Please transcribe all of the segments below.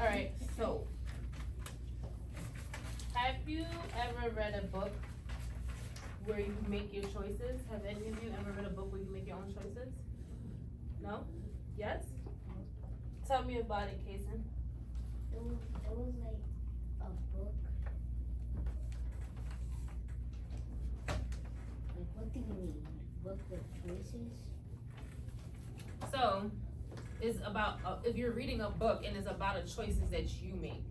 Alright, so have you ever read a book where you make your choices? Have any of you ever read a book where you make your own choices? No? Yes? Tell me about it, Kason. It was like a book. Like, what do you mean? Book with choices? So, it's about, if you're reading a book and it's about the choices that you make,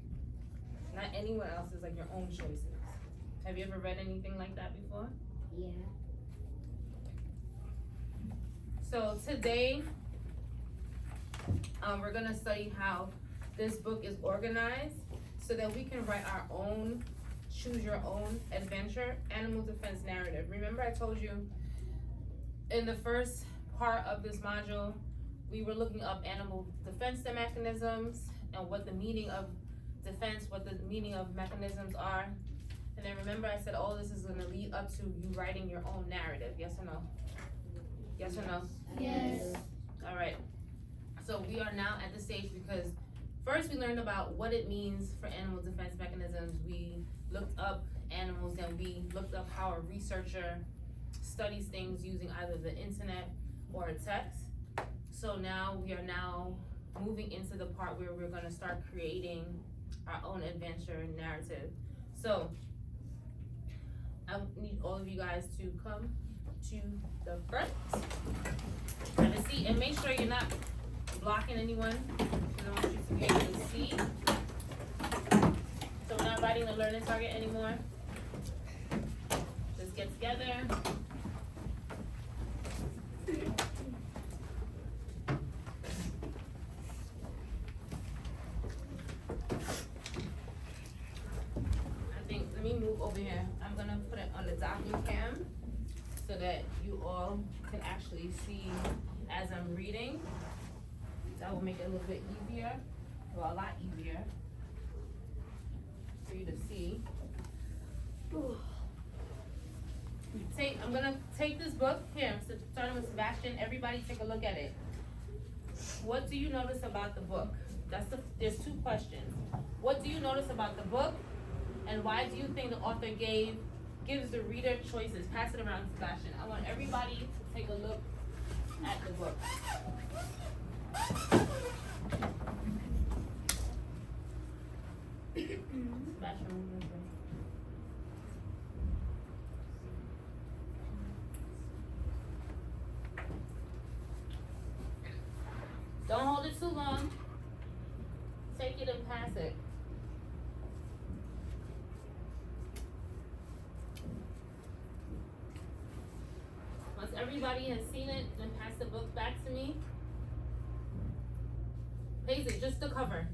not anyone else's, like your own choices. Have you ever read anything like that before? Yeah. So today, we're gonna study how this book is organized so that we can write our own, choose your own adventure, animal defense narrative. Remember I told you in the first part of this module, we were looking up animal defense mechanisms and what the meaning of defense, what the meaning of mechanisms are. And then remember I said all this is gonna lead up to you writing your own narrative, yes or no? Yes or no? Yes. All right, so we are now at the stage because first we learned about what it means for animal defense mechanisms. We looked up animals, then we looked up how a researcher studies things using either the internet or a text. So now we are now moving into the part where we're gonna start creating our own adventure narrative. So I need all of you guys to come to the front, have a seat, and make sure you're not blocking anyone. I don't want you to be able to see. So we're not writing the learning target anymore. Just get together. Let me move over here. I'm gonna put it on the docking cam so that you all can actually see as I'm reading. That will make it a little bit easier, well, a lot easier for you to see. I'm gonna take this book here, starting with Sebastian. Everybody take a look at it. What do you notice about the book? There's two questions. What do you notice about the book? And why do you think the author gives the reader choices? Pass it around, Sebastian. I want everybody to take a look at the book. Sebastian, move this way. Don't hold it too long. Take it and pass it. Once everybody has seen it, then pass the book back to me. Paisley, just the cover.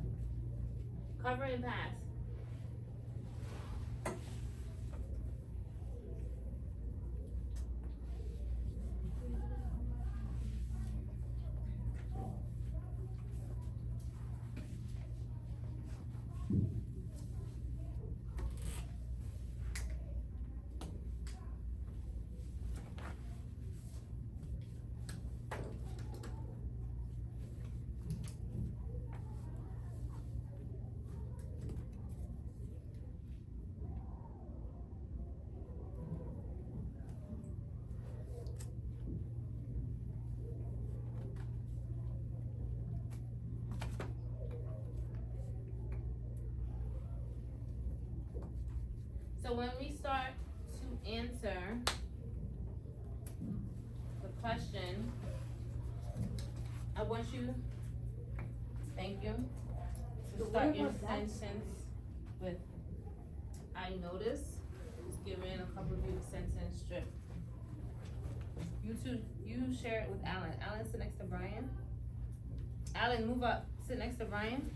Cover and pass. So when we start to answer the question, I want you, thank you, to start your sentence with I notice. Just give in a couple of you the sentence strip. You two, you share it with Alan. Alan, sit next to Brian. Alan, move up. Sit next to Brian.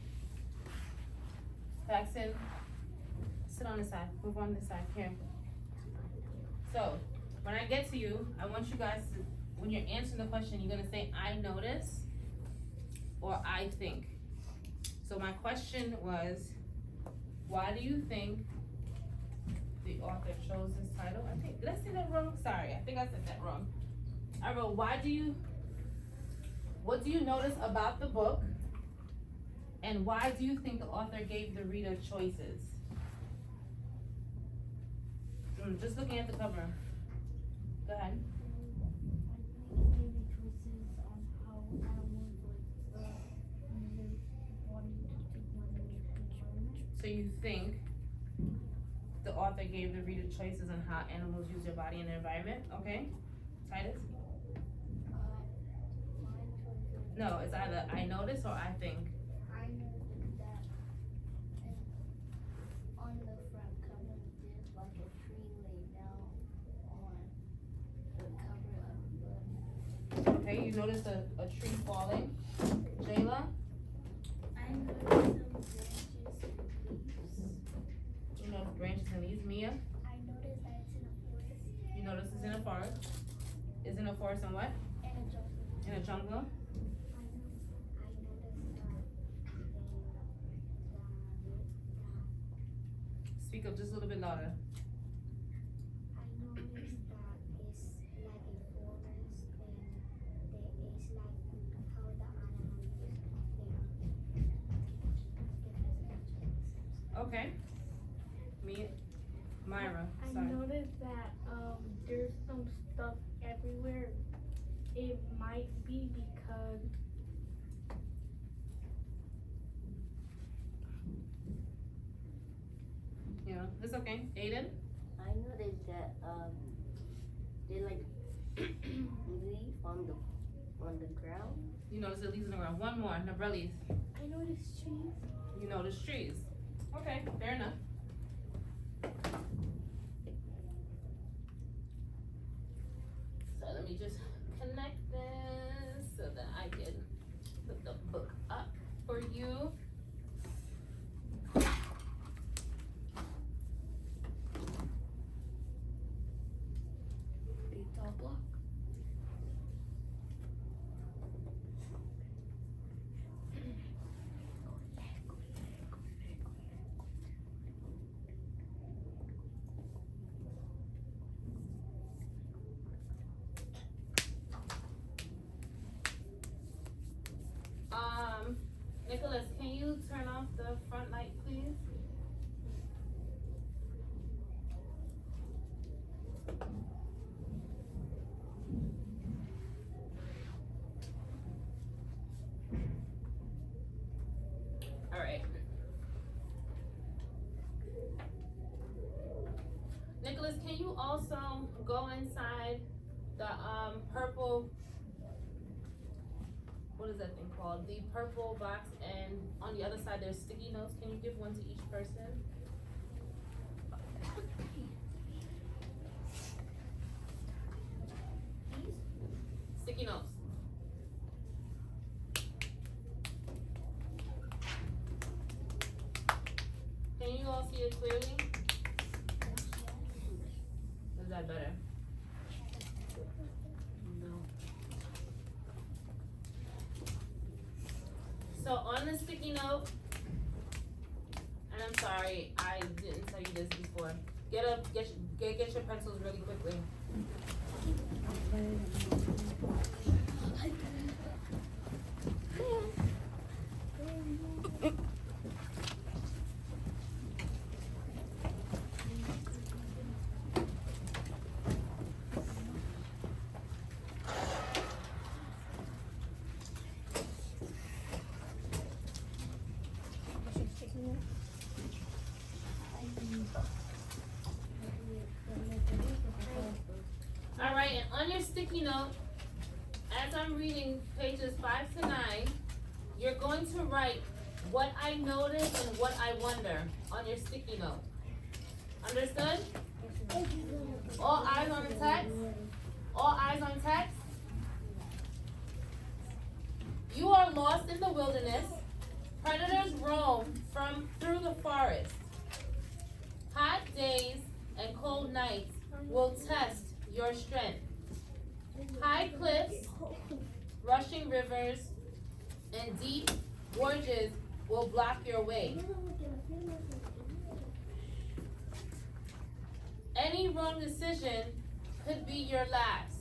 Paxton, sit on this side. Move on this side. Here. So, when I get to you, I want you guys to, when you're answering the question, you're gonna say, I notice, or I think. So my question was, why do you think the author chose this title? I think, did I say that wrong? Sorry, I think I said that wrong. I wrote, what do you notice about the book? And And why do you think the author gave the reader choices? Just looking at the cover. Go ahead. So you think the author gave the reader choices on how animals use their body and their environment? Okay. Titus? No, it's either I notice or I think. I noticed that on the front cover there's like a tree laid down on the cover of the book. Okay, you noticed a tree falling. Jayla? I noticed some branches and leaves. You noticed branches and leaves. Mia? I noticed that it's in a forest. You noticed it's in a forest. Is in a forest and what? In a jungle. In a jungle? Speak up just a little bit louder. I noticed that it's like a forest and there is like how the animals live. Okay. Me, Myra. I Sorry. noticed that there's some stuff everywhere. It might be because Yeah, it's okay. Aiden? I noticed that they like leaf on the ground. You notice the leaves on the ground. One more. Nabrellis. I noticed trees. You notice trees. Okay, fair enough. So let me just connect this so that I can put the book up for you. Detail block. Nicholas, can you turn off the front light, please? All right. Nicholas, can you also go inside the purple, what is that thing called? The purple box, and on the other side there's sticky notes. Can you give one to each person? Sticky notes. Can you all see it clearly? Is that better? No. So on the sticky note, and I'm sorry, I didn't tell you this before. Get your pencils really quickly. All right, and on your sticky note, as I'm reading pages 5 to 9, you're going to write what I noticed and what I wonder on your sticky note. Understood? All eyes on the text? All eyes on text? You are lost in the wilderness. Predators roam through the forest. Hot days and cold nights will test your strength. High cliffs, rushing rivers, and deep gorges will block your way. Any wrong decision could be your last.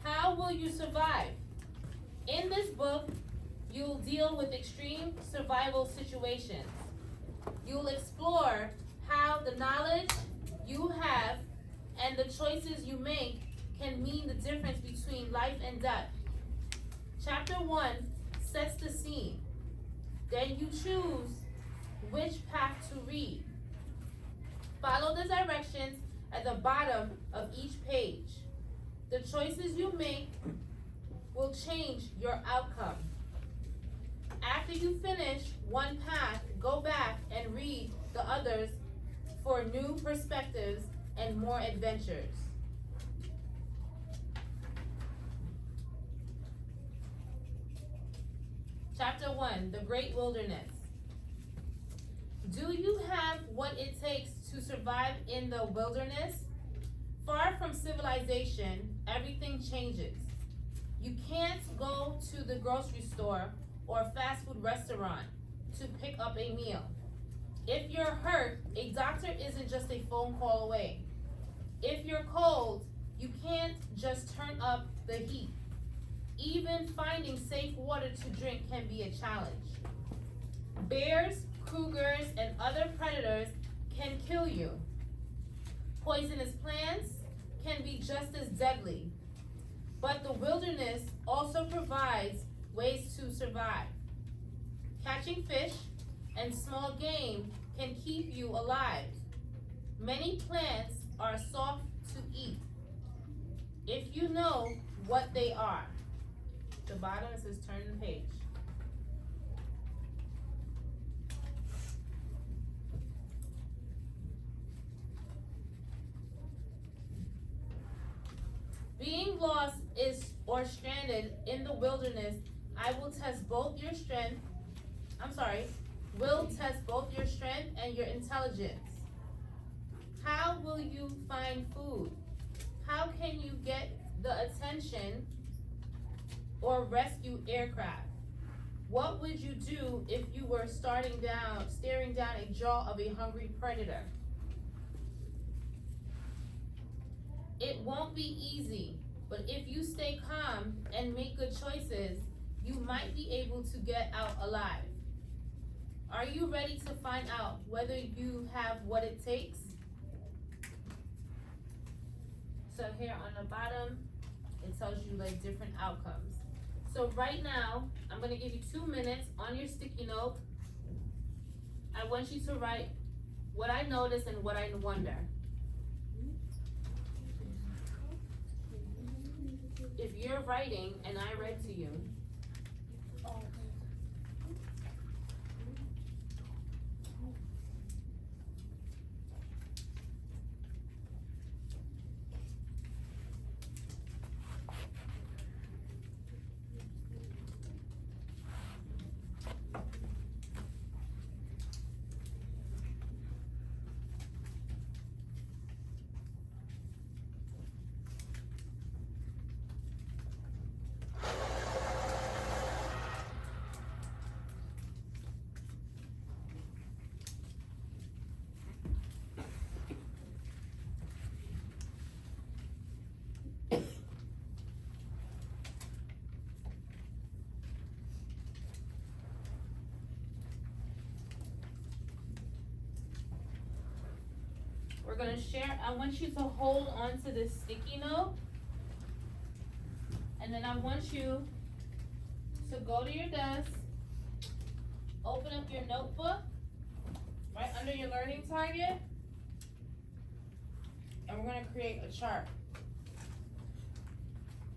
How will you survive? In this book, You'll deal with extreme survival situations. You'll explore how the knowledge you have and the choices you make can mean the difference between life and death. Chapter 1 sets the scene. Then you choose which path to read. Follow the directions at the bottom of each page. The choices you make will change your outcome. After you finish one path, go back and read the others for new perspectives and more adventures. Chapter 1, The Great Wilderness. Do you have what it takes to survive in the wilderness? Far from civilization, everything changes. You can't go to the grocery store or fast food restaurant to pick up a meal. If you're hurt, a doctor isn't just a phone call away. If you're cold, you can't just turn up the heat. Even finding safe water to drink can be a challenge. Bears, cougars, and other predators can kill you. Poisonous plants can be just as deadly. But the wilderness also provides ways to survive. Catching fish and small game can keep you alive. Many plants are soft to eat if you know what they are. The bottom it says turn the page. Being lost or stranded in the wilderness, will test both your strength and your intelligence. How will you find food? How can you get the attention or rescue aircraft? What would you do if you were staring down a jaw of a hungry predator? It won't be easy, but if you stay calm and make good choices, you might be able to get out alive. Are you ready to find out whether you have what it takes? So here on the bottom, it tells you like different outcomes. So right now, I'm gonna give you 2 minutes on your sticky note. I want you to write what I notice and what I wonder. If you're writing and I read to you, we're gonna share. I want you to hold on to this sticky note. And then I want you to go to your desk, open up your notebook, right under your learning target, and we're gonna create a chart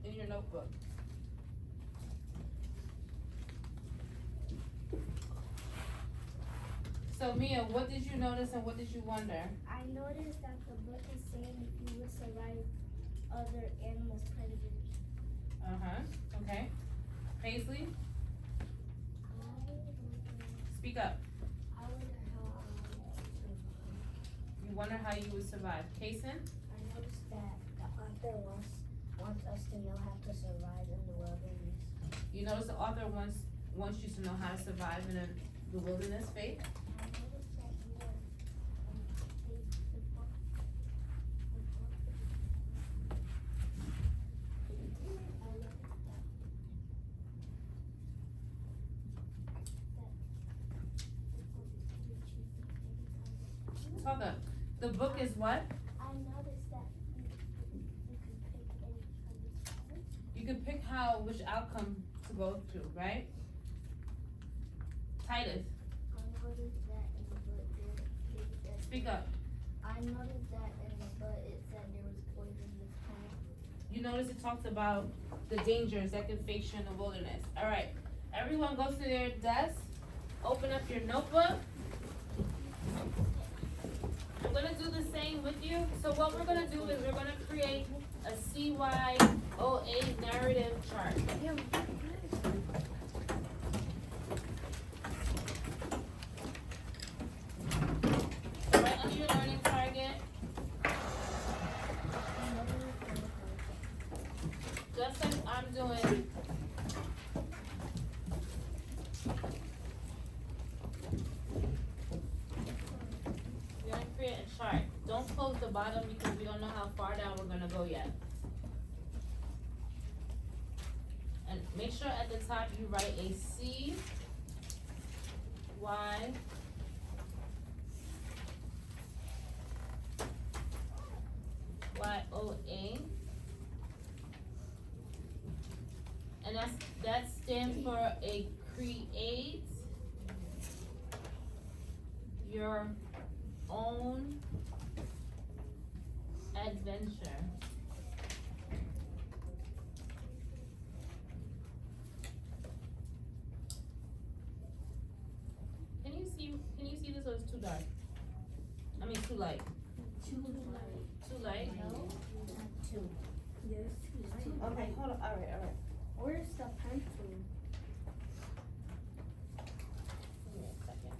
in your notebook. So Mia, what did you notice and what did you wonder? I noticed that the book is saying if you would survive other animals' predators. Okay. Paisley, speak up. I wonder how I would survive. You wonder how you would survive. Kason? I noticed that the author wants us to know how to survive in the wilderness. You notice the author wants you to know how to survive in the wilderness, Faith? I noticed that here on page the book. I looked at that. talking. The book is what? I noticed that you can pick any from this part. You can pick which outcome to go to, right? Titus, I noticed that in the book it said speak up. I noticed that in the book it said there was poison in this plant. You notice it talks about the dangers that can face you in the wilderness. All right, everyone goes to their desk. Open up your notebook. I'm gonna do the same with you. So what we're gonna do is we're gonna create a CYOA narrative chart. Right under your learning target. Just like I'm doing. We're gonna create a chart. Don't close the bottom because we don't know how far down we're gonna go yet. And make sure at the top you write a C, Y, YOA. And that stands for a create your own adventure. Can you see this or it's too dark? I mean too light. Too light? No, two. Yes. Okay, hold on. Alright. Where's the pencil? Give me a second.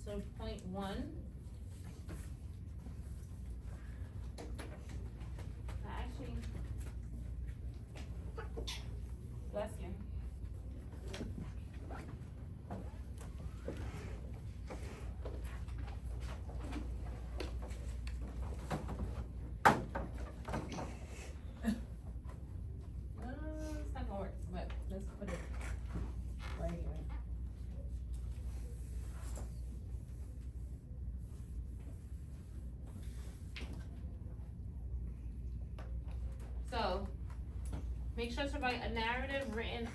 So point one. Actually, bless you. It's not gonna work, but let's put it right here. So, make sure to write a narrative written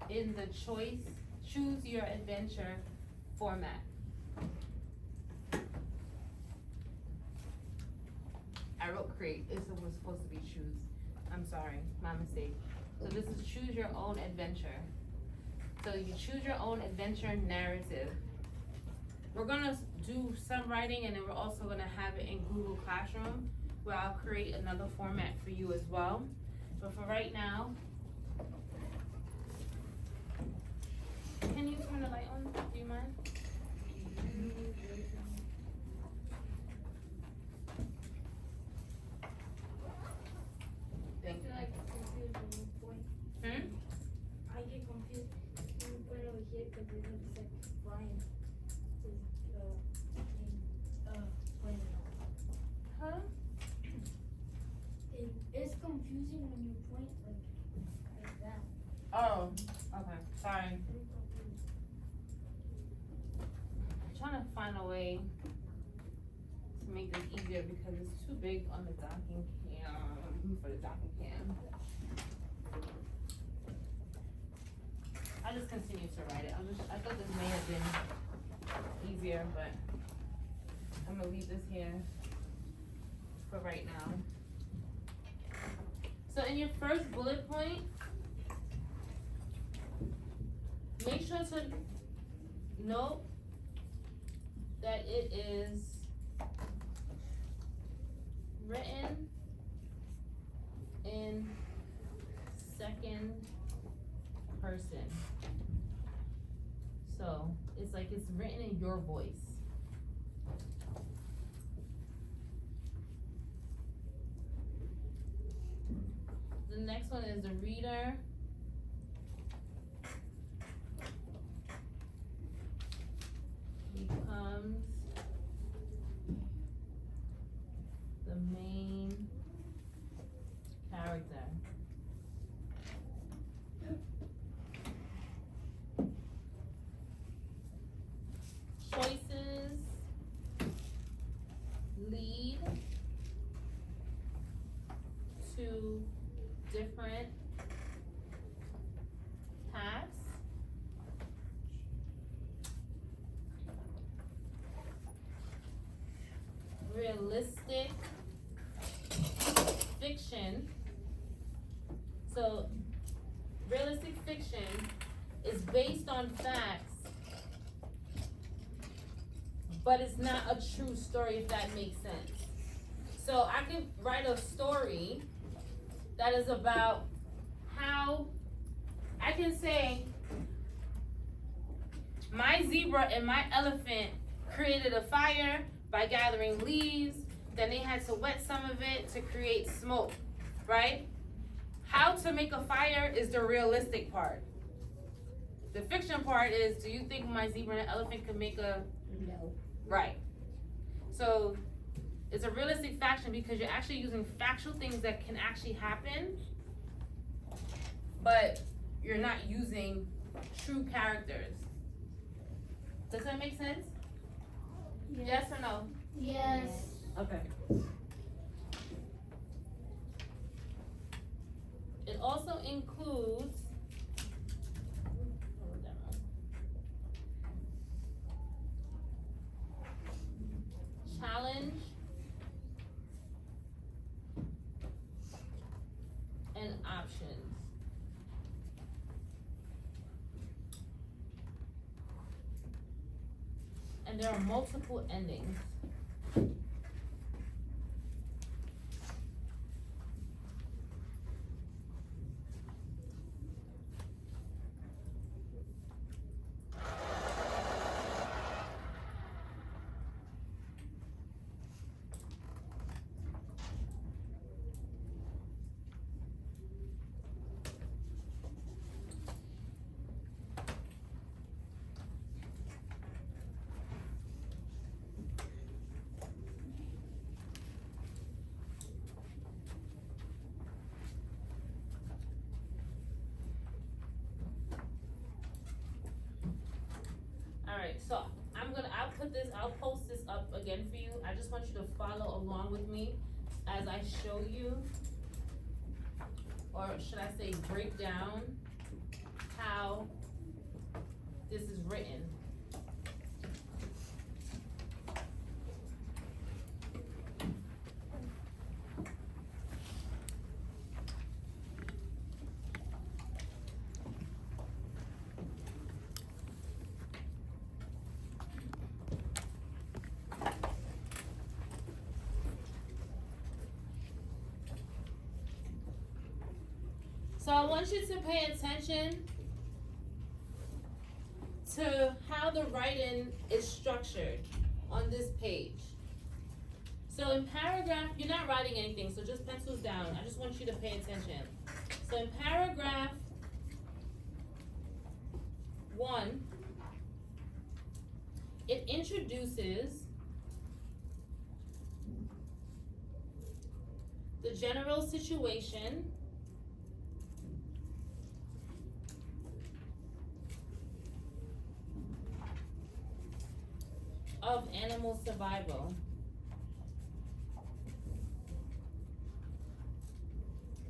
in the choose your adventure format. I wrote create, this was supposed to be choose. I'm sorry, my mistake. So this is choose your own adventure. So you choose your own adventure narrative. We're gonna do some writing and then we're also gonna have it in Google Classroom, where I'll create another format for you as well. But for right now, can you turn the light on? Do you mind? Thank you. I get confused when you point. I get confused when you point over here because it looks like Brian is pointing out. Huh? It's confusing when you point like that. Oh, okay, sorry. I'm confused. I'm trying to find a way to make this easier because it's too big on the docking cam, for the docking cam. I just continue to write it. I thought this may have been easier, but I'm gonna leave this here for right now. So in your first bullet point, make sure to note that it is written in second person. So it's like it's written in your voice. The next one is the reader. Becomes the main character. Choices lead to different paths. Realistic fiction. So, realistic fiction is based on facts, but it's not a true story, if that makes sense. So I can write a story that is about how I can say my zebra and my elephant created a fire by gathering leaves, then they had to wet some of it to create smoke, right? How to make a fire is the realistic part. The fiction part is, do you think my zebra and elephant could make a... No. Right. So it's a realistic faction because you're actually using factual things that can actually happen, but you're not using true characters. Does that make sense? Yes or no? Yes. Okay. It also includes challenge and options. And there are multiple endings. Alright, so I'll post this up again for you. I just want you to follow along with me as I show you, or should I say break down how this is written. So I want you to pay attention to how the writing is structured on this page. So in paragraph, you're not writing anything, so just pencils down. I just want you to pay attention. So in paragraph 1, it introduces the general situation, of animal survival.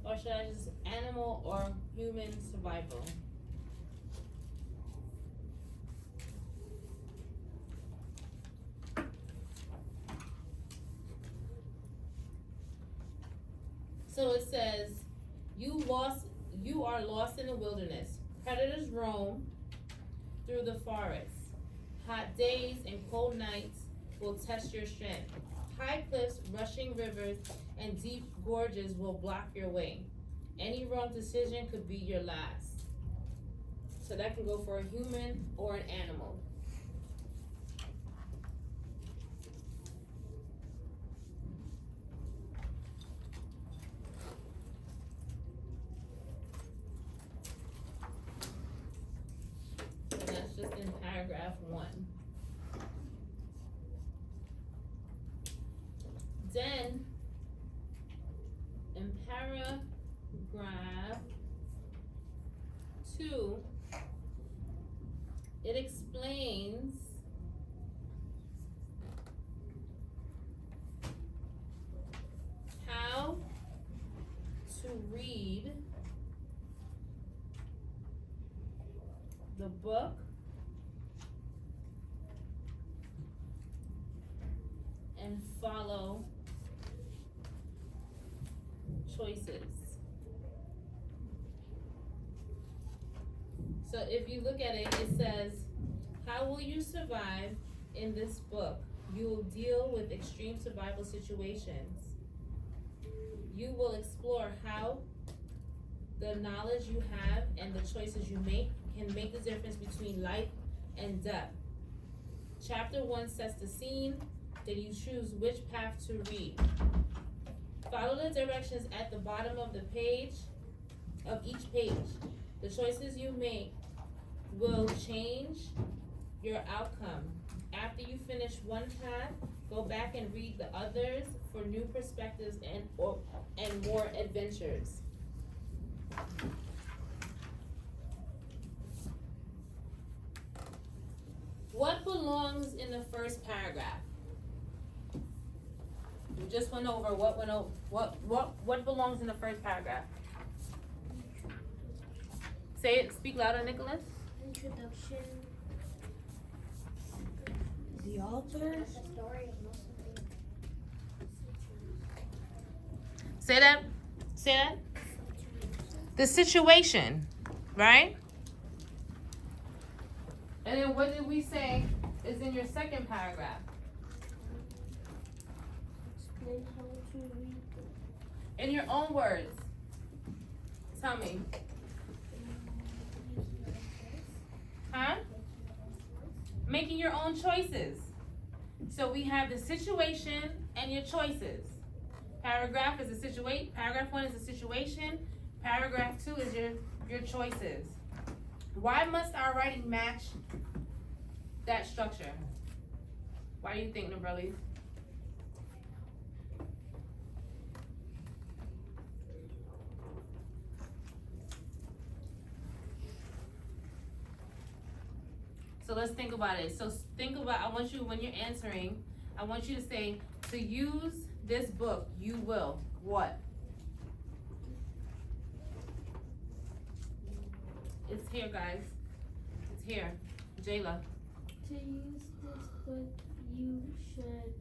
Or should I just animal or human survival? So it says, you are lost in the wilderness. Predators roam, through the forest. Hot days and cold nights will test your strength. High cliffs, rushing rivers, and deep gorges will block your way. Any wrong decision could be your last. So that can go for a human or an animal. And that's just in paragraph 1. Then, in paragraph 2, it explains how to read the book and follow choices. So if you look at it, it says, how will you survive in this book? You will deal with extreme survival situations. You will explore how the knowledge you have and the choices you make can make the difference between life and death. Chapter 1 sets the scene, then you choose which path to read. Follow the directions at the bottom of the page, of each page. The choices you make will change your outcome. After you finish one path, go back and read the others for new perspectives and more adventures. What belongs in the first paragraph? We just went over what belongs in the first paragraph. Say it, speak louder, Nicholas. Introduction. The author. The story of most of Say that. Say that. The situation, right? And then what did we say is in your second paragraph? Explain how to read the In your own words. Tell me. Huh? Making your own choices. So we have the situation and your choices. Paragraph is a situation. Paragraph 1 is a situation. Paragraph 2 is your choices. Why must our writing match that structure? Why do you think, Nabrelli? So let's think about it. So think about, I want you, when you're answering, I want you to say, to use this book, you will, what? It's here, guys. It's here. Jayla. To use this book, you should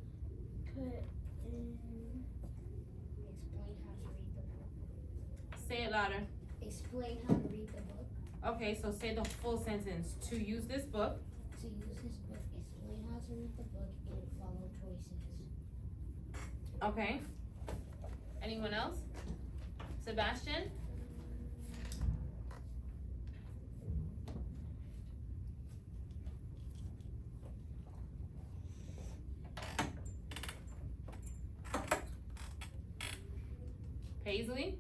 put in. Explain how to read the book. Say it louder. Explain how to read the book. Okay, so say the full sentence. To use this book. To use this book, explain how to read the book and follow choices. Okay. Anyone else? Sebastian? Paisley?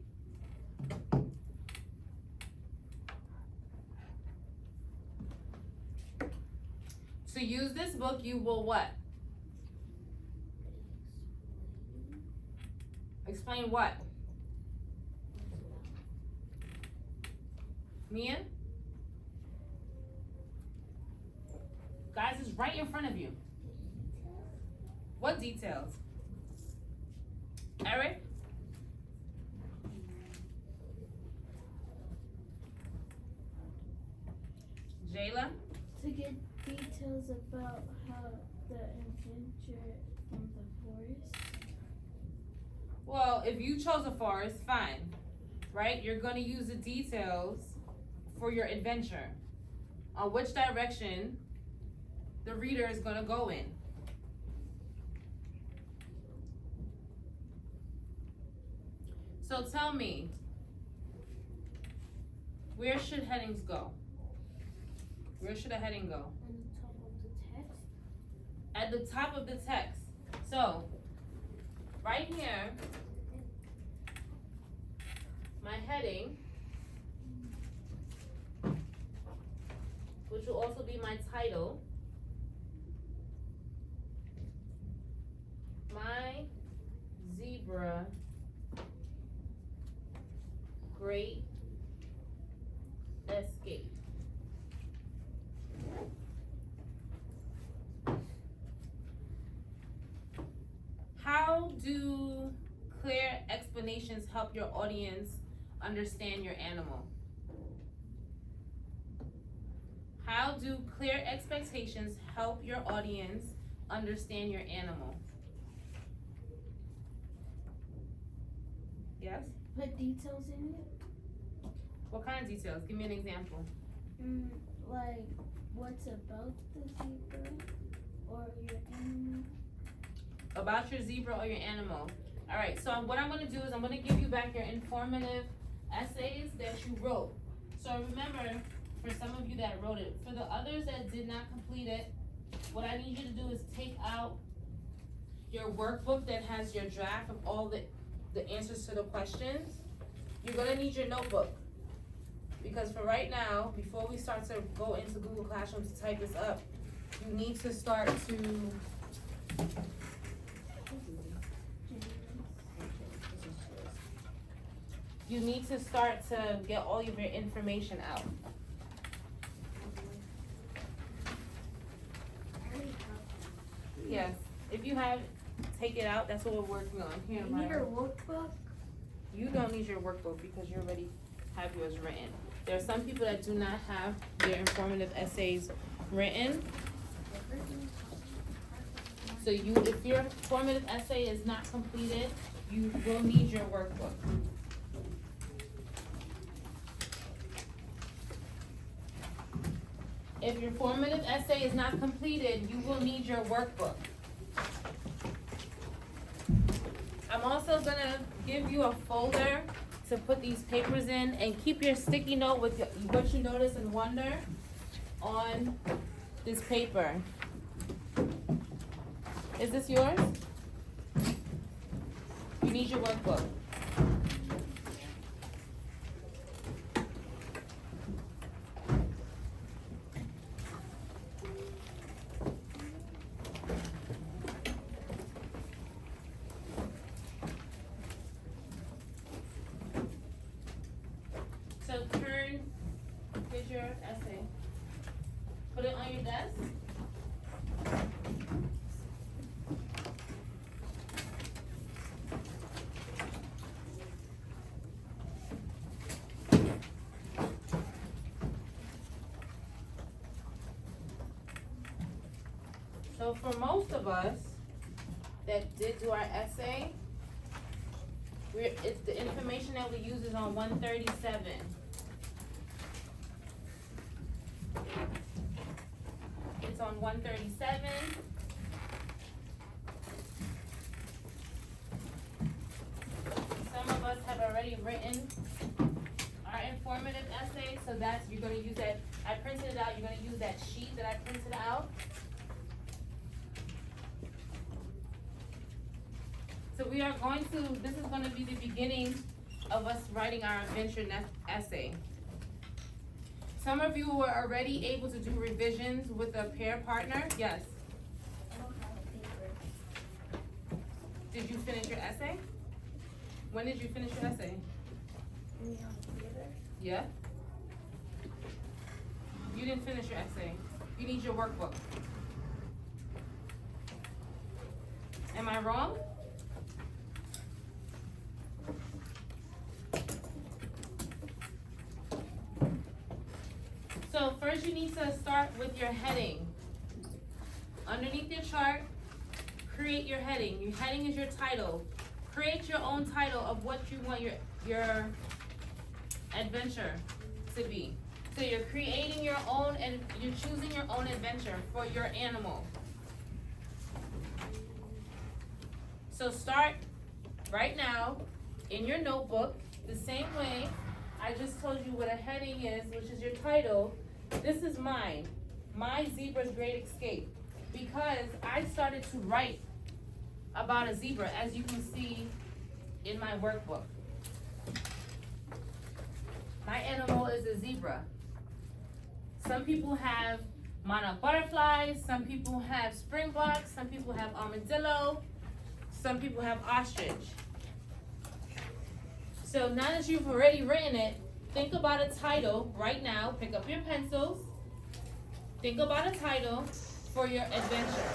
To use this book, you will what? Explain what? Mia? Guys, it's right in front of you. What details? Eric? Jayla? To get details about how the adventure from the forest. Well, if you chose a forest, fine. Right? You're going to use the details for your adventure. on which direction the reader is gonna go in. So tell me, where should headings go? Where should a heading go? On the top of the text. At the top of the text. So, right here, my heading, which will also be my title, my zebra great escape. How do clear explanations help your audience understand your animal? How do clear expectations help your audience understand your animal? Yes? Put details in it. What kind of details? Give me an example. Like what's about the zebra or your animal. About your zebra or your animal. All right, so what I'm gonna do is I'm gonna give you back your informative essays that you wrote. So remember, for some of you that wrote it, for the others that did not complete it, what I need you to do is take out your workbook that has your draft of all the answers to the questions. You're gonna need your notebook. Because for right now, before we start to go into Google Classroom to type this up, you need to start to get all of your information out. Yes, if you have, take it out, that's what we're working on. Here, You need Myra. your workbook. You don't need your workbook because you already have yours written. There are some people that do not have their informative essays written. So if your formative essay is not completed, you will need your workbook. If your formative essay is not completed, you will need your workbook. I'm also gonna give you a folder to put these papers in, and keep your sticky note with what you notice and wonder on this paper. Is this yours? You need your workbook. So here's your essay. Put it on your desk. So for most of us that did do our essay, the information that we use is on 137. It's on 137. Some of us have already written our informative essay, so you're gonna use that. I printed it out, you're gonna use that sheet that I printed out. So this is gonna be the beginning of us writing our adventure essay. Some of you were already able to do revisions with a pair partner, yes. I don't have a paper. Did you finish your essay? When did you finish your essay? Me on the computer. Yeah? You didn't finish your essay. You need your workbook. Am I wrong? So first you need to start with your heading. Underneath your chart, create your heading. Your heading is your title. Create your own title of what you want your adventure to be. So you're creating your own and you're choosing your own adventure for your animal. So start right now in your notebook, the same way I just told you what a heading is, which is your title. This is mine, My Zebra's Great Escape, because I started to write about a zebra, as you can see in my workbook. My animal is a zebra. Some people have monarch butterflies, some people have springboks, some people have armadillo, some people have ostrich. So now that you've already written it, think about a title right now. Pick up your pencils. Think about a title for your adventure.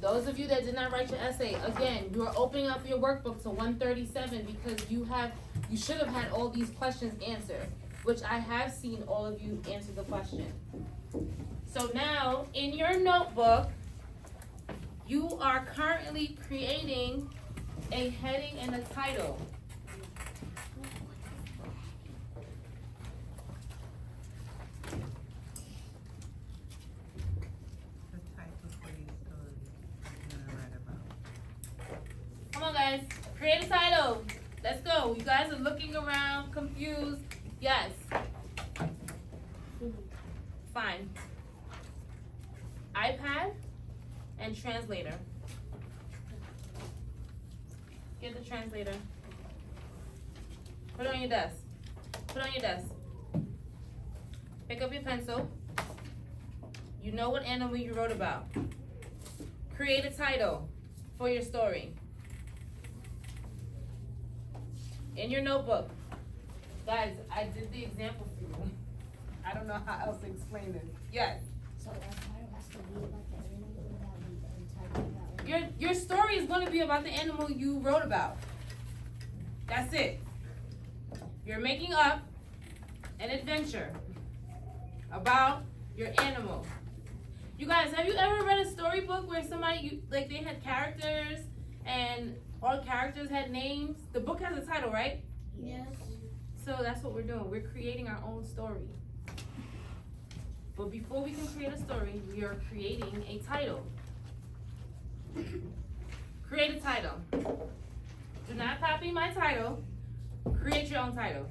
Those of you that did not write your essay, again, you are opening up your workbook to 137 because you should have had all these questions answered, which I have seen all of you answer the question. So now, in your notebook, you are currently creating a heading and a title. Come on, guys. Create a title. Let's go. You guys are looking around, confused. Yes. Fine. iPad and translator. Get the translator. Put it on your desk. Put it on your desk. Pick up your pencil. You know what animal you wrote about. Create a title for your story. In your notebook. Guys, I did the example for you. I don't know how else to explain this. Yes. So that title has to be about the animal that we talking about. Your story is going to be about the animal you wrote about. That's it. You're making up an adventure about your animal. You guys, have you ever read a storybook where somebody, they had characters and all characters had names? The book has a title, right? Yes. So that's what we're doing. We're creating our own story. But before we can create a story, we are creating a title. Create a title. Do not copy my title. Create your own title.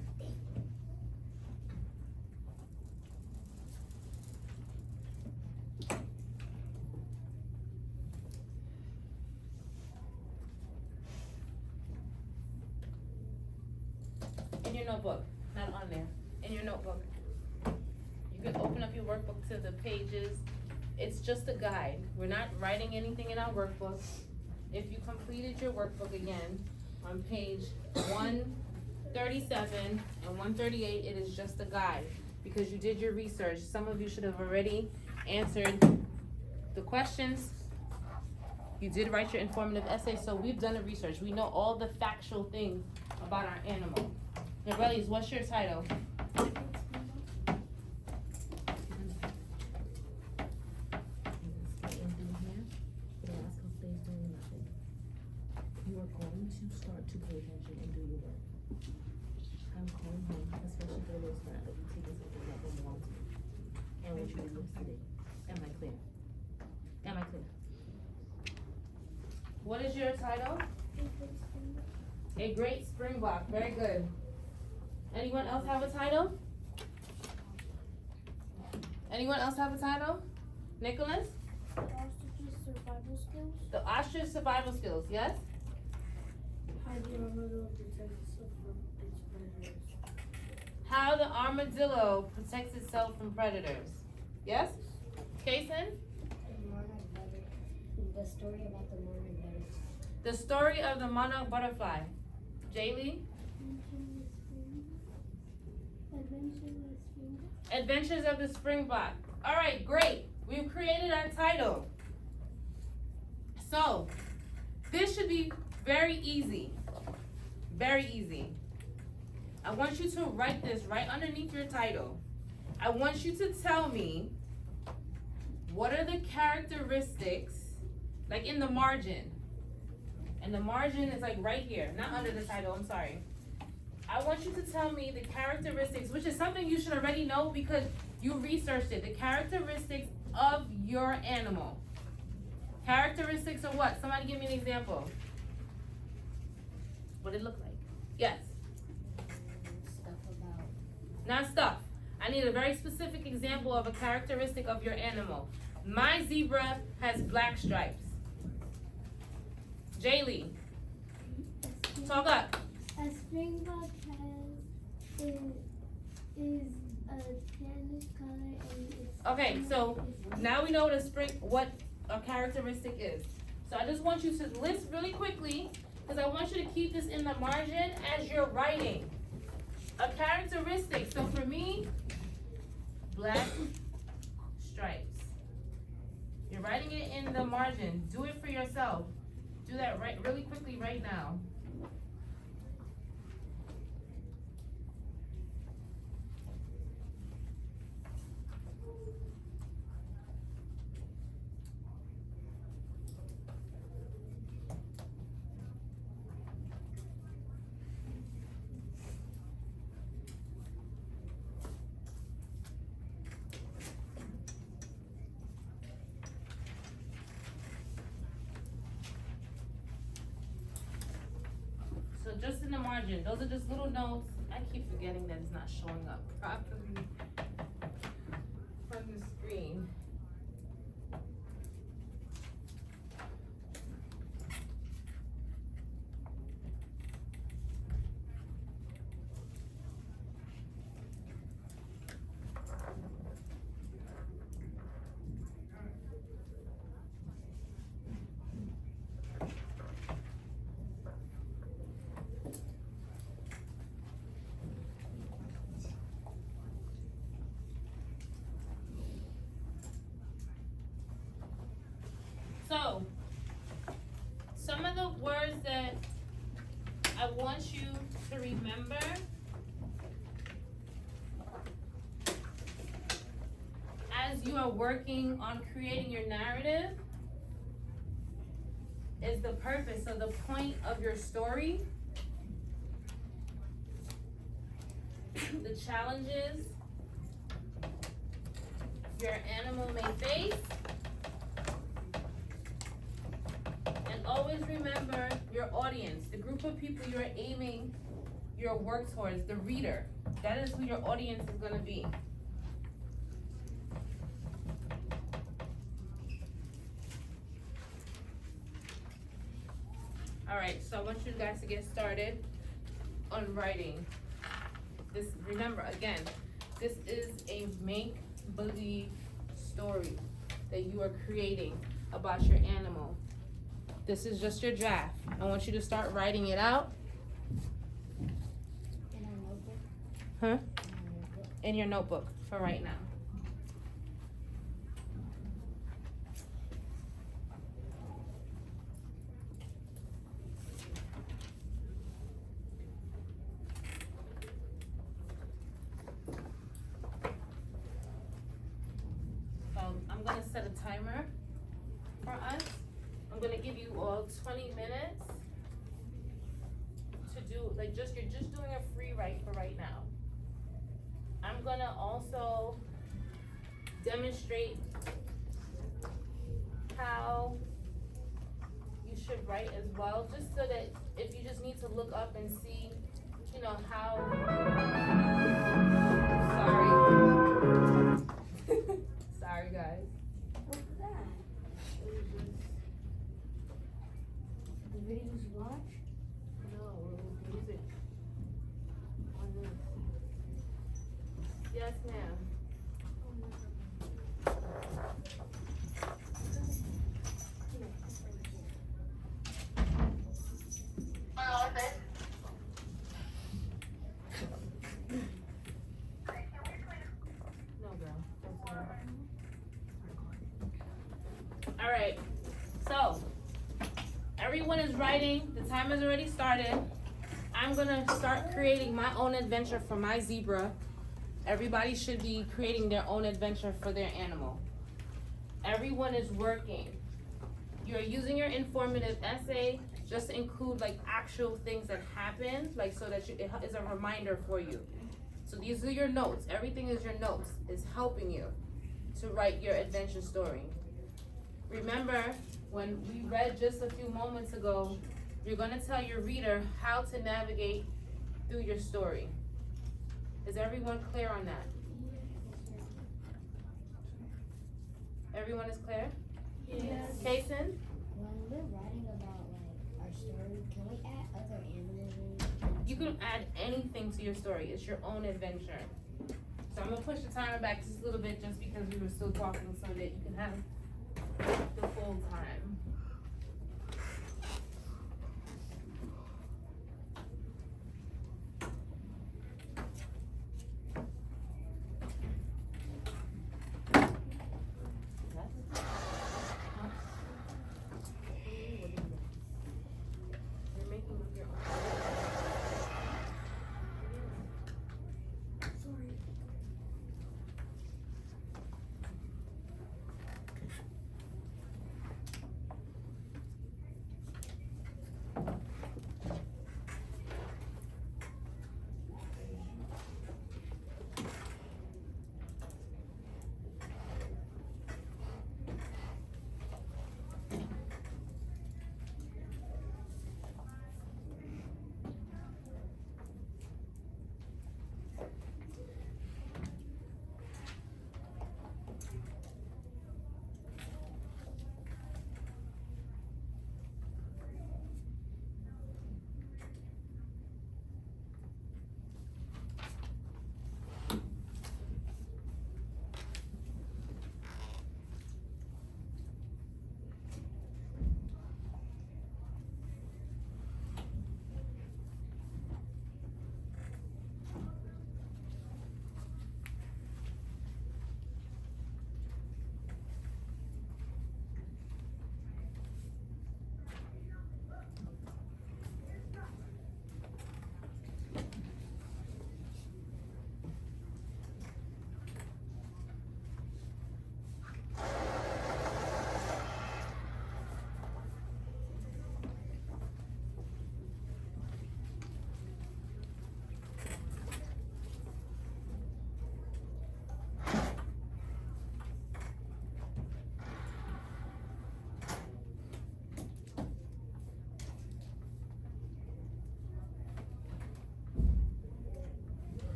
In your notebook, not on there. In your notebook. You can open up your workbook to the pages. It's just a guide. We're not writing anything in our workbook. If you completed your workbook again, on page 137 and 138, it is just a guide because you did your research. Some of you should have already answered the questions. You did write your informative essay, so we've done the research. We know all the factual things about our animal. Norelis, what's your title? You are going to start to pay attention and do your work. I'm calling home, especially for those that will be taking something that don't belong to me. And what you did yesterday. Am I clear? Am I clear? What is your title? A Great Springbok. Very good. Anyone else have a title? Anyone else have a title? Nicholas? Ostrich's survival skills. The ostrich survival skills, yes? How the armadillo protects itself from predators. Yes? Kason? The story about the monarch butterfly. The story of the monarch butterfly. Jaylee? Adventures of the Springbok. All right, great. We've created our title. So, this should be very easy. Very easy. I want you to write this right underneath your title. I want you to tell me what are the characteristics, like in the margin. And the margin is like right here, not under the title, I'm sorry. I want you to tell me the characteristics, which is something you should already know because you researched it. The characteristics of your animal. Characteristics of what? Somebody give me an example. What did it look like? Yes. Stuff about. Not stuff. I need a very specific example of a characteristic of your animal. My zebra has black stripes. Jaylee, talk up. A springbok is a tannish color and it's Okay, so now we know what a characteristic is. So I just want you to list really quickly, because I want you to keep this in the margin as you're writing. A characteristic, so for me, black stripes. You're writing it in the margin. Do it for yourself. Do that really quickly right now. So just in the margin, those are just little notes. I keep forgetting that it's not showing up properly on the screen. So, some of the words that I want you to remember as you are working on creating your narrative is the purpose, so the point of your story, the challenges your animal may face. Always remember your audience, the group of people you're aiming your work towards, the reader. That is who your audience is going to be. All right, so I want you guys to get started on writing. This, remember, again, this is a make-believe story that you are creating about your animal. This is just your draft. I want you to start writing it out. In our notebook. Huh? In your notebook for right now. I'm gonna set a timer for us. I'm gonna give you all 20 minutes to do, like, you're just doing a free write for right now. I'm gonna also demonstrate how you should write as well, just so that if you just need to look up and see, you know, how, sorry. Sorry, guys. What's that? The videos you watch? No, music. On this. Yes, ma'am. No, girl. That's all right. All right. So, everyone is writing. The timer's already started. I'm gonna start creating my own adventure for my zebra. Everybody should be creating their own adventure for their animal. Everyone is working. You're using your informative essay just to include like actual things that happened, like so that it is a reminder for you. So these are your notes. Everything is your notes. It's helping you to write your adventure story. Remember, when we read just a few moments ago, you're gonna tell your reader how to navigate through your story. Is everyone clear on that? Everyone is clear? Yes. Kason? When we're writing about like our story, can we add other animals in? You can add anything to your story. It's your own adventure. So I'm gonna push the timer back just a little bit just because we were still talking so that you can have the full time. You're making up your own.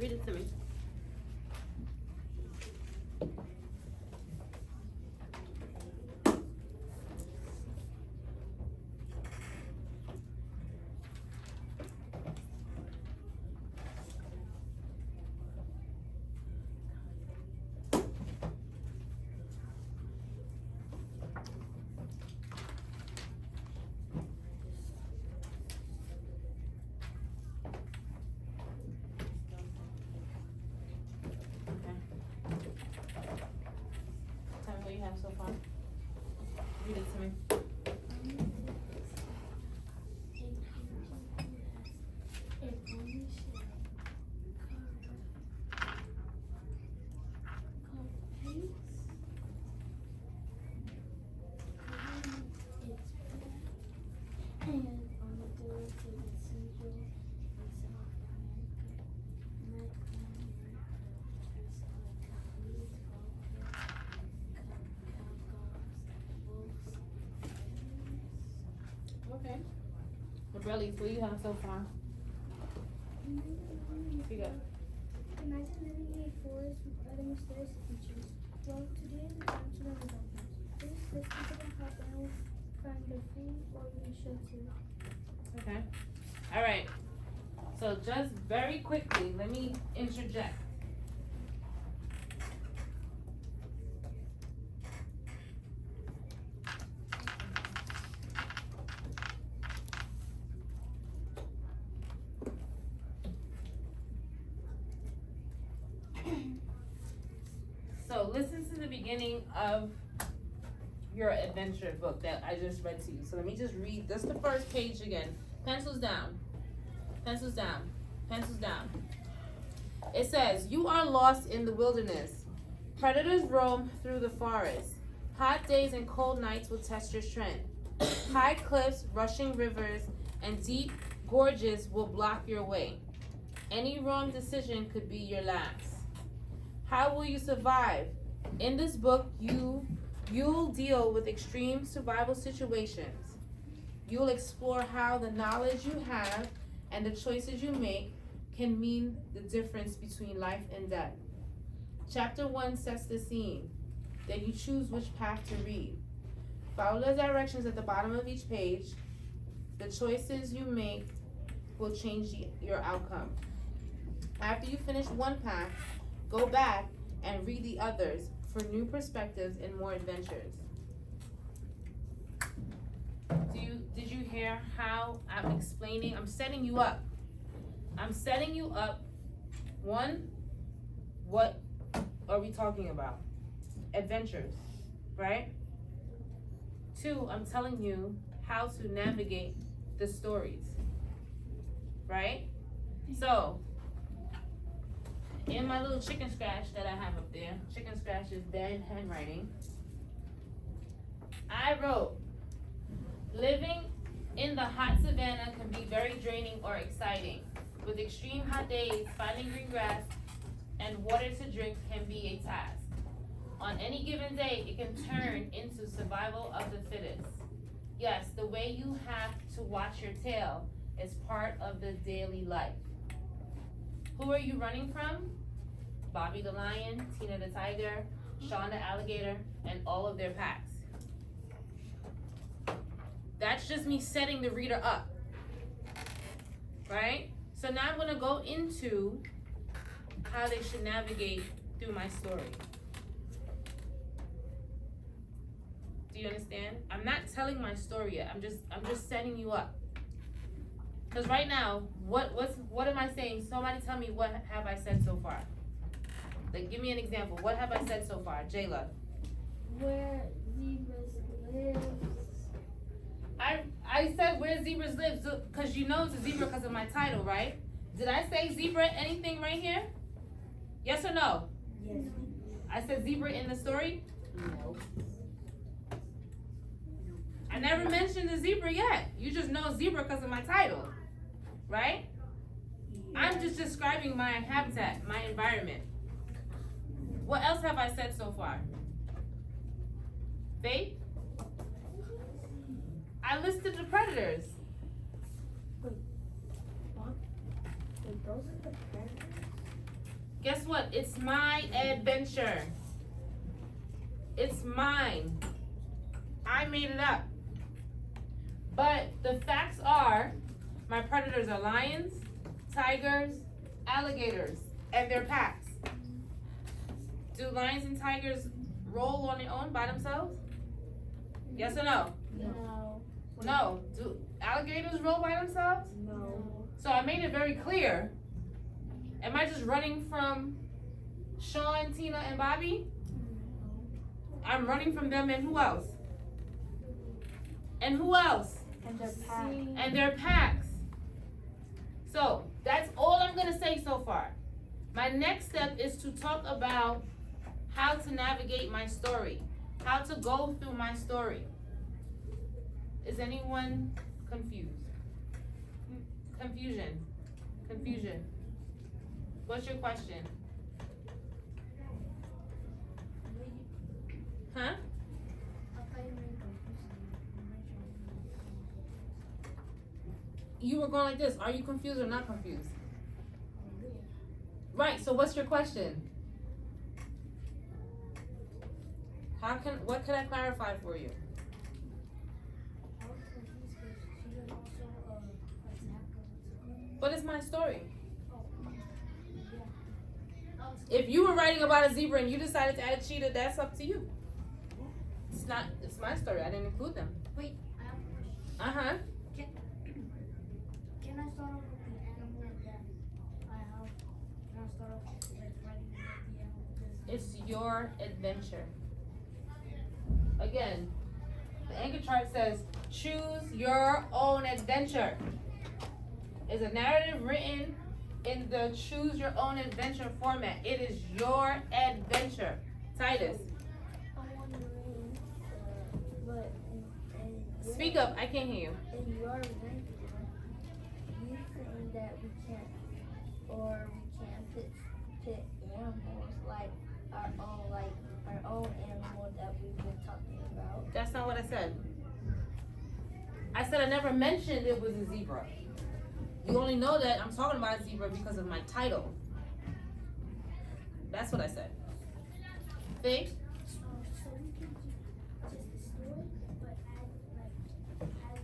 Read it to me. Tell me what you have so far. Read it to me. Okay. Brellies, what do you have so far? You go. Imagine living in a forest with other mysterious creatures. Well, today the tarantula is open. Please let's think about how animals find their food or even shelter. Okay. All right. So just very quickly, let me interject. So listen to the beginning of your adventure book that I just read to you. So let me just read this the first page again. Pencils down. Pencils down. Pencils down. It says, you are lost in the wilderness. Predators roam through the forest. Hot days and cold nights will test your strength. High cliffs, rushing rivers, and deep gorges will block your way. Any wrong decision could be your last. How will you survive? In this book, you'll deal with extreme survival situations. You'll explore how the knowledge you have and the choices you make can mean the difference between life and death. Chapter 1 sets the scene. Then you choose which path to read. Follow the directions at the bottom of each page. The choices you make will change your outcome. After you finish one path, go back and read the others for new perspectives and more adventures. Did you hear how I'm explaining? I'm setting you up. I'm setting you up. One, what are we talking about? Adventures, right? Two, I'm telling you how to navigate the stories, right? So, in my little chicken scratch that I have up there, chicken scratch is bad handwriting, I wrote, living in the hot savannah can be very draining or exciting. With extreme hot days, finding green grass and water to drink can be a task. On any given day, it can turn into survival of the fittest. Yes, the way you have to watch your tail is part of the daily life. Who are you running from? Bobby the lion, Tina the tiger, Sean the alligator, and all of their packs. That's just me setting the reader up, right? So now I'm gonna go into how they should navigate through my story. Do you understand? I'm not telling my story yet. I'm just setting you up. Because right now, what am I saying? Somebody tell me, what have I said so far? Like, give me an example. What have I said so far? Jayla. Where zebras live. I said where zebras live, because you know it's a zebra because of my title, right? Did I say zebra anything right here? Yes or no? Yes. I said zebra in the story? No. I never mentioned the zebra yet. You just know zebra because of my title, right? I'm just describing my habitat, my environment. What else have I said so far? Faith? I listed the predators. Wait, those are the predators? Guess what? It's my adventure. It's mine. I made it up. But the facts are, my predators are lions, tigers, alligators, and their packs. Do lions and tigers roll on their own by themselves? Yes or no? No. No. Do alligators roll by themselves? No. So I made it very clear. Am I just running from Sean, Tina, and Bobby? I'm running from them and who else? And who else? And their pack. And their packs. So that's all I'm gonna say so far. My next step is to talk about how to navigate my story, how to go through my story. Is anyone confused? Confusion. What's your question? Huh? You were going like this. Are you confused or not confused? Right, so what's your question? What can I clarify for you? But it's my story. If you were writing about a zebra and you decided to add a cheetah, that's up to you. It's my story. I didn't include them. Wait, I have a question. Uh-huh. Can I start off with the animal that I have? Can I start off with writing the animal? It's your adventure. Again, the anchor chart says, choose your own adventure. It's a narrative written in the choose your own adventure format. It is your adventure. Titus, I'm wondering, but speak up. I can't hear you. in your adventure, you saying that we can't pit animals like our own animal that we've been talking about. That's not what I said. I said I never mentioned it was a zebra. You only know that I'm talking about a zebra because of my title. That's what I said. Faith? So we can do just the story, but add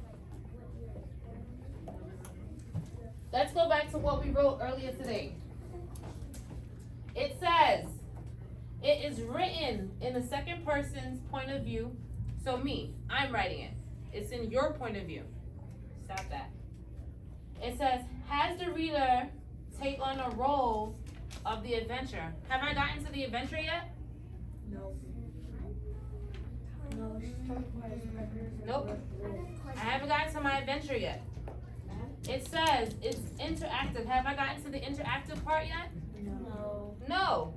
what you're explaining. Let's go back to what we wrote earlier today. It says, it is written in the second person's point of view. So me, I'm writing it. It's in your point of view. Stop that. It says, has the reader take on a role of the adventure? Have I gotten to the adventure yet? No. No, Nope. I haven't gotten to my adventure yet. It says it's interactive. Have I gotten to the interactive part yet? No. No.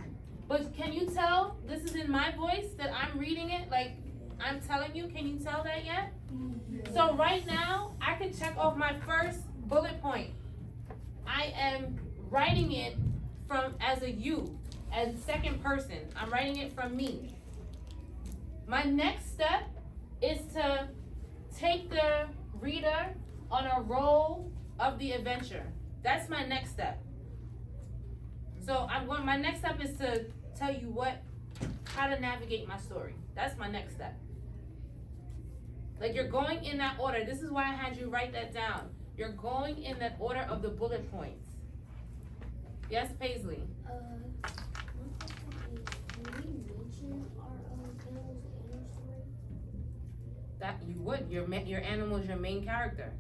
But can you tell this is in my voice that I'm reading it? Like I'm telling you, can you tell that yet? So right now, I can check off my first bullet point. I am writing it from as a you, as second person. I'm writing it from me. My next step is to take the reader on a role of the adventure. That's my next step. So my next step is to tell you how to navigate my story. That's my next step. Like you're going in that order. This is why I had you write that down. You're going in that order of the bullet points. Yes, Paisley? one question is, do we mention our animals in our story? That you would. Your animal is your main character.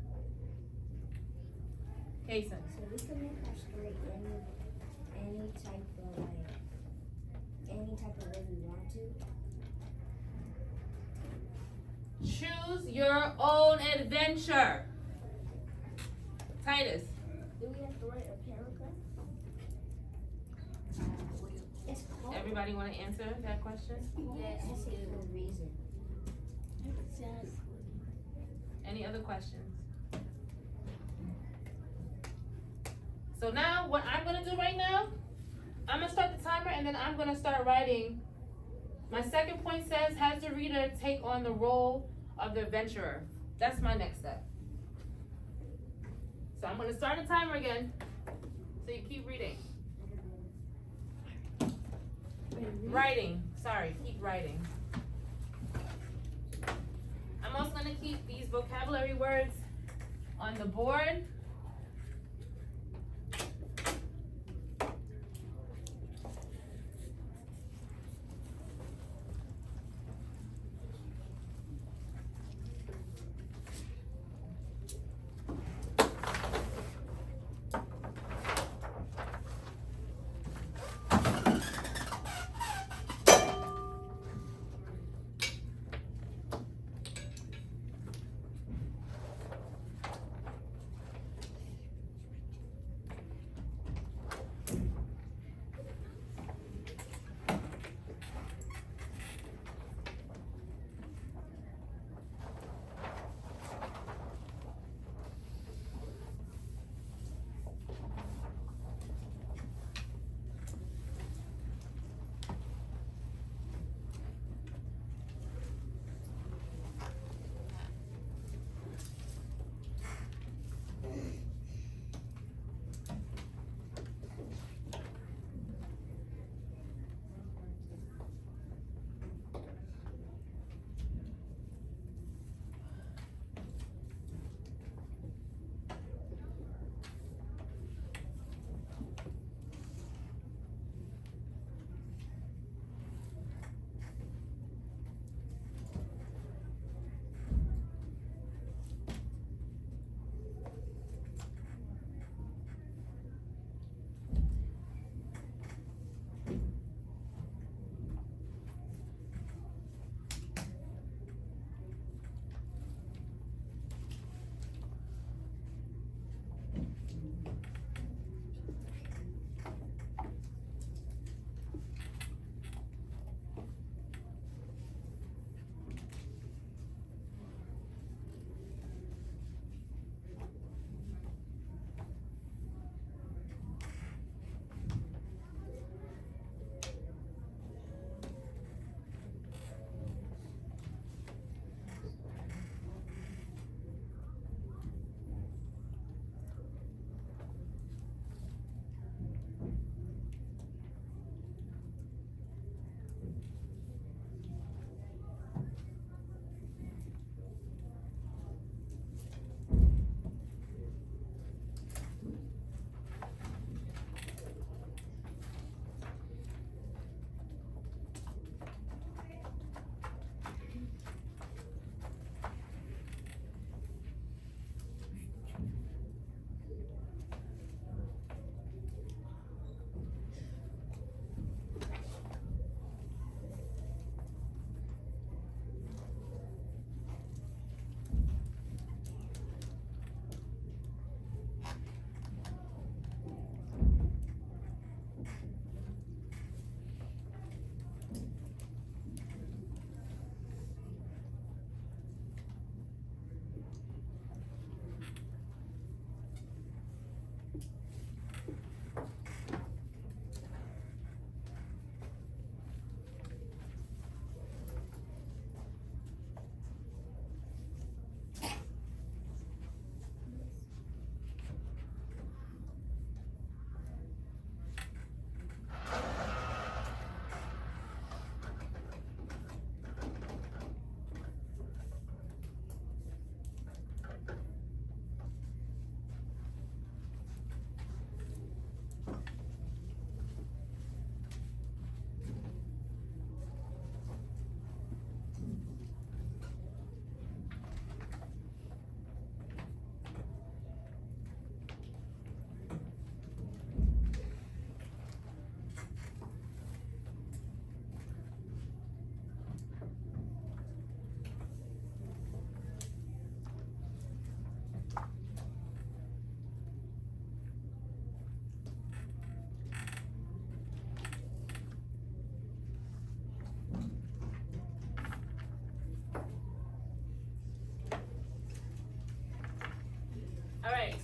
Kason. So we can make our story any type of way we want to. Choose your own adventure. Titus. Do we have to write a paragraph? It's called. Everybody want to answer that question? Yes, it's for a reason. Any other questions? So now what I'm gonna do right now, I'm gonna start the timer and then I'm gonna start writing. My second point says, has the reader take on the role of the adventurer? That's my next step. So I'm gonna start the timer again. So you keep reading. Writing. Sorry, keep writing. I'm also gonna keep these vocabulary words on the board.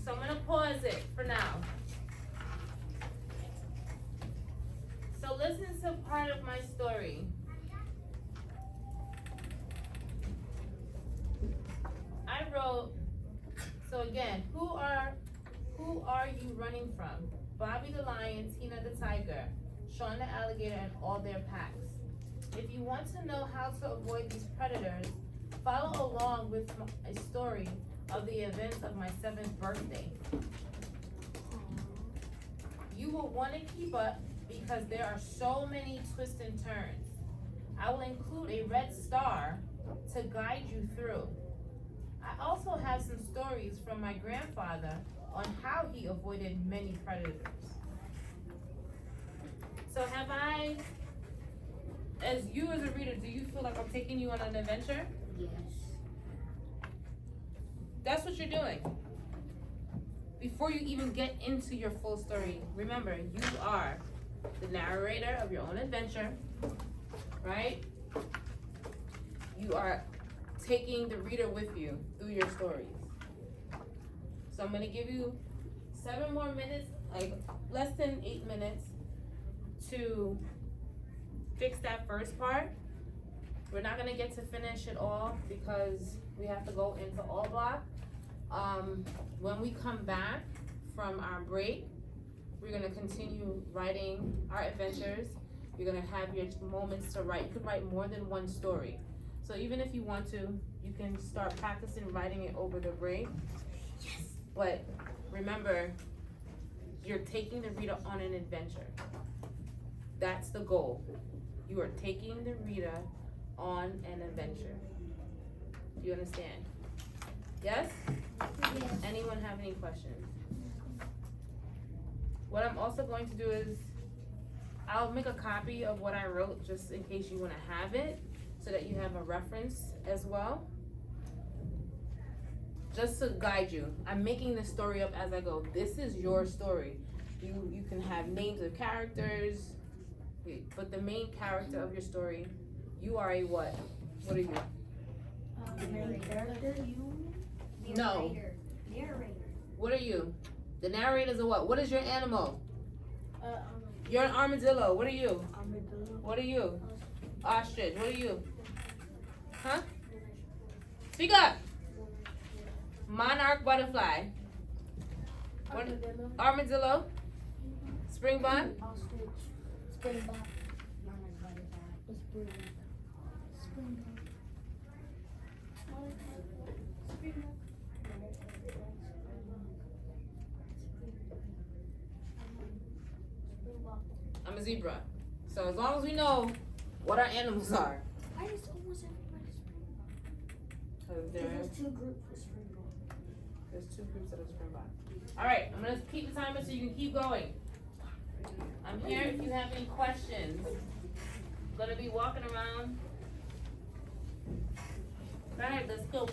So I'm gonna pause it for now. So listen to part of my story. I wrote, so again, who are you running from? Bobby the lion, Tina the tiger, showing the alligator and all their packs. If you want to know how to avoid these predators, follow along with a story of the events of my 7th birthday. You will want to keep up because there are so many twists and turns. I will include a red star to guide you through. I also have some stories from my grandfather on how he avoided many predators. So have I, as you as a reader, do you feel like I'm taking you on an adventure? Yes. That's what you're doing. Before you even get into your full story, remember, you are the narrator of your own adventure, right? You are taking the reader with you through your stories. So I'm gonna give you 7 more minutes, like less than 8 minutes, to fix that first part. We're not gonna get to finish it all because we have to go into all block. When we come back from our break, we're gonna continue writing our adventures. You're gonna have your moments to write. You could write more than one story. So even if you want to, you can start practicing writing it over the break. Yes. But remember, you're taking the reader on an adventure. That's the goal. You are taking the reader on an adventure. Do you understand? Yes? Yes. Anyone have any questions? What I'm also going to do is, I'll make a copy of what I wrote just in case you want to have it, so that you have a reference as well. Just to guide you. I'm making this story up as I go. This is your story. You can have names of characters, but the main character of your story, you are a what? What are you? Main character, No. Narrator. What are you? The narrator's a what? What is your animal? You're an armadillo. What are you? Armadillo. What are you? Ostrich. What are you? Huh? Speak up. Monarch butterfly. What? Armadillo. Springbok. Ostrich. Springbok. Monarch butterfly. Springbok. Springbok. I'm a zebra. So as long as we know what our animals are. Why is almost everybody Springbok? Cause There's 2 groups of Springbok. there's 2 groups that are Springbok. Alright, I'm gonna keep the timer so you can keep going. I'm here if you have any questions. Gonna be walking around. Alright, let's go.